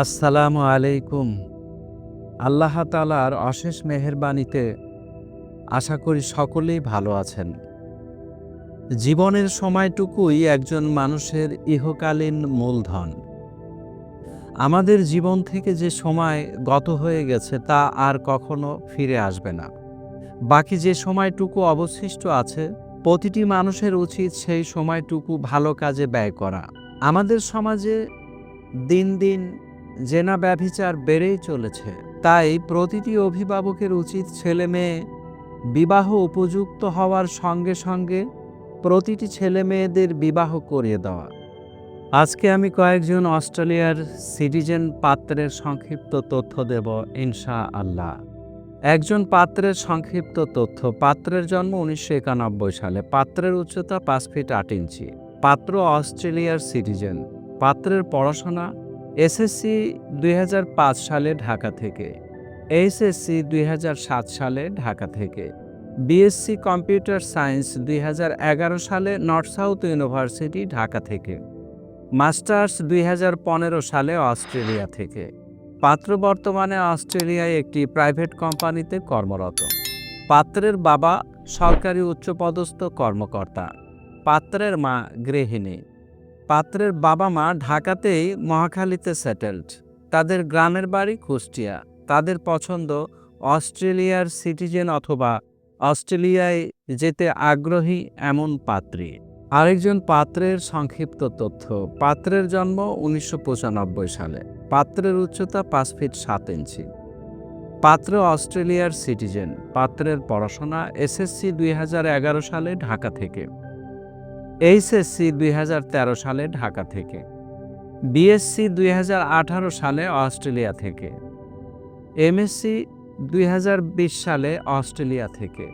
আসসালামু আলাইকুম। আল্লাহ তাআলার অশেষ মেহেরবানিতে আশা করি সকলেই ভালো আছেন। জীবনের সময়টুকুই একজন মানুষের ইহকালীন মূলধন। আমাদের জীবন থেকে যে সময় গত হয়ে গেছে তা আর কখনো ফিরে আসবে না। বাকি যে সময়টুকু অবশিষ্ট আছে, প্রতিটি মানুষের উচিত সেই সময়টুকু ভালো কাজে ব্যয় করা। আমাদের সমাজে দিন দিন জেনা ব্যভিচার বেড়েই চলেছে। তাই প্রতিটি অভিভাবকের উচিত ছেলেমেয়ে বিবাহ উপযুক্ত হওয়ার সঙ্গে সঙ্গে প্রতিটি ছেলেমেয়েদের বিবাহ করিয়ে দেওয়া। আজকে আমি কয়েকজন অস্ট্রেলিয়ার সিটিজেন পাত্রের সংক্ষিপ্ত তথ্য দেব ইনশাআল্লাহ। একজন পাত্রের সংক্ষিপ্ত তথ্য। পাত্রের জন্ম 1991 সালে। পাত্রের উচ্চতা 5 ফিট 8 ইঞ্চি। পাত্র অস্ট্রেলিয়ার সিটিজেন। পাত্রের পড়াশোনা এসএসসি 2005 সালে ঢাকা থেকে, এইচএসসি 2007 সালে ঢাকা থেকে, বিএসসি কম্পিউটার সায়েন্স 2011 সালে নর্থ সাউথ ইউনিভার্সিটি ঢাকা থেকে, মাস্টার্স 2015 সালে অস্ট্রেলিয়া থেকে। পাত্র বর্তমানে অস্ট্রেলিয়ায় একটি প্রাইভেট কোম্পানিতে কর্মরত। পাত্রের বাবা সরকারি উচ্চপদস্থ কর্মকর্তা। পাত্রের মা গৃহিণী। পাত্রের বাবা মা ঢাকাতেই মহাখালীতে সেটেলড। তাদের গ্রামের বাড়ি কুষ্টিয়া। তাদের পছন্দ অস্ট্রেলিয়ার সিটিজেন অথবা অস্ট্রেলিয়ায় যেতে আগ্রহী এমন পাত্রী। আরেকজন পাত্রের সংক্ষিপ্ত তথ্য। পাত্রের জন্ম 1995 সালে। পাত্রের উচ্চতা 5 ফিট 7 ইঞ্চি। পাত্র অস্ট্রেলিয়ার সিটিজেন। পাত্রের পড়াশোনা এসএসসি 2011 সালে ঢাকা থেকে, এইচএসসি 2013 সালে ঢাকা থেকে, বিএসসি 2018 সালে অস্ট্রেলিয়া থেকে, এমএসসি 2020 সালে অস্ট্রেলিয়া থেকে।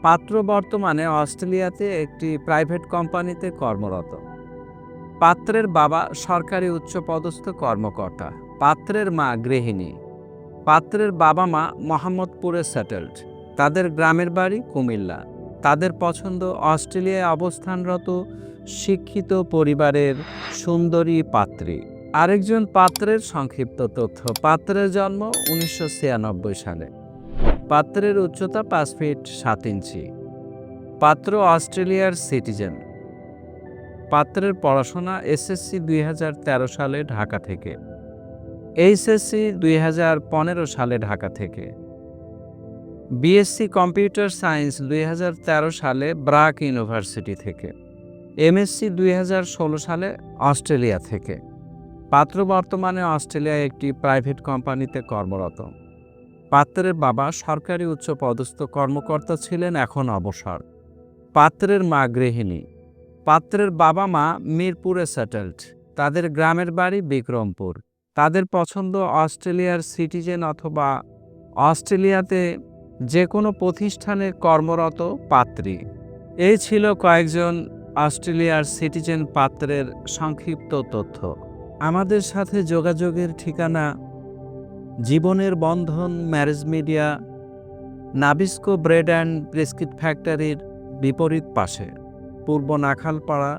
পাত্র বর্তমানে অস্ট্রেলিয়াতে একটি প্রাইভেট কোম্পানিতে কর্মরত। পাত্রের বাবা সরকারি উচ্চপদস্থ কর্মকর্তা। পাত্রের মা গৃহিণী। পাত্রের বাবা মা মোহাম্মদপুরে সেটেলড। তাদের গ্রামের বাড়ি কুমিল্লা। তাদের পছন্দ অস্ট্রেলিয়ায় অবস্থানরত শিক্ষিত পরিবারের সুন্দরী পাত্রী। আরেকজন পাত্রের সংক্ষিপ্ত তথ্য। পাত্রের জন্ম 1996 সালে। পাত্রের উচ্চতা 5 ফিট 7 ইঞ্চি। পাত্র অস্ট্রেলিয়ার সিটিজেন। পাত্রের পড়াশোনা এসএসসি 2013 সালে ঢাকা থেকে, এইচএসসি 2015 সালে ঢাকা থেকে, বিএসসি কম্পিউটার সায়েন্স 2013 সালে ব্রাক ইউনিভার্সিটি থেকে, এমএসসি 2016 সালে অস্ট্রেলিয়া থেকে। পাত্র বর্তমানে অস্ট্রেলিয়ায় একটি প্রাইভেট কোম্পানিতে কর্মরত। পাত্রের বাবা সরকারি উচ্চপদস্থ কর্মকর্তা ছিলেন, এখন অবসর। পাত্রের মা গৃহিণী। পাত্রের বাবা মা মিরপুরে সেটেলড। তাদের গ্রামের বাড়ি বিক্রমপুর। তাদের পছন্দ অস্ট্রেলিয়ার সিটিজেন অথবা অস্ট্রেলিয়াতে যে কোনো প্রতিষ্ঠানে কর্মরত পাত্রী। এই ছিল কয়েকজন অস্ট্রেলিয়ার সিটিজেন পাত্রের সংক্ষিপ্ত তথ্য। আমাদের সাথে যোগাযোগের ঠিকানা জীবনের বন্ধন marriage media, Nabisco bread and biscuit ফ্যাক্টরির বিপরীত পাশে, পূর্ব নাখালপাড়া,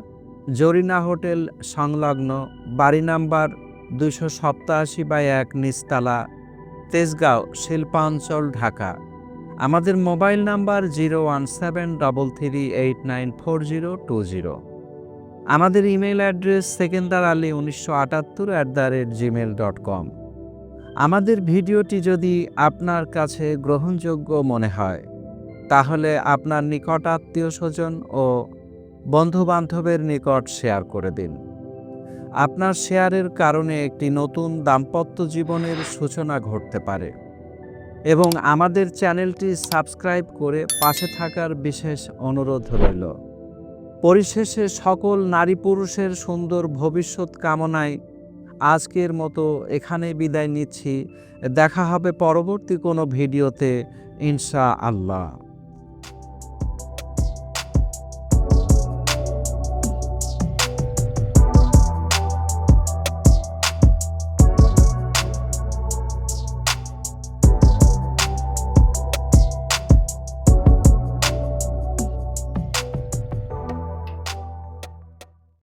জরিনা হোটেল সংলগ্ন, বাড়ি নাম্বার 287/1, নিচতলা, তেজগাঁও, শিল্পাঞ্চল, ঢাকা। আমাদের মোবাইল নাম্বার 01733894020। আমাদের ইমেল অ্যাড্রেস sekendarali1978@gmail.com। আমাদের ভিডিওটি যদি আপনার কাছে গ্রহণযোগ্য মনে হয় তাহলে আপনার নিকট আত্মীয় স্বজন ও বন্ধুবান্ধবের নিকট শেয়ার করে দিন। আপনার শেয়ারের কারণে একটি নতুন দাম্পত্য জীবনের সূচনা ঘটতে পারে এবং আমাদের চ্যানেলটি সাবস্ক্রাইব করে পাশে থাকার বিশেষ অনুরোধ রইল। পরিশেষে সকল নারী পুরুষের সুন্দর ভবিষ্যৎ কামনায় আজকের মতো এখানে বিদায় নিচ্ছি। দেখা হবে পরবর্তী কোনো ভিডিওতে ইনশাআল্লাহ।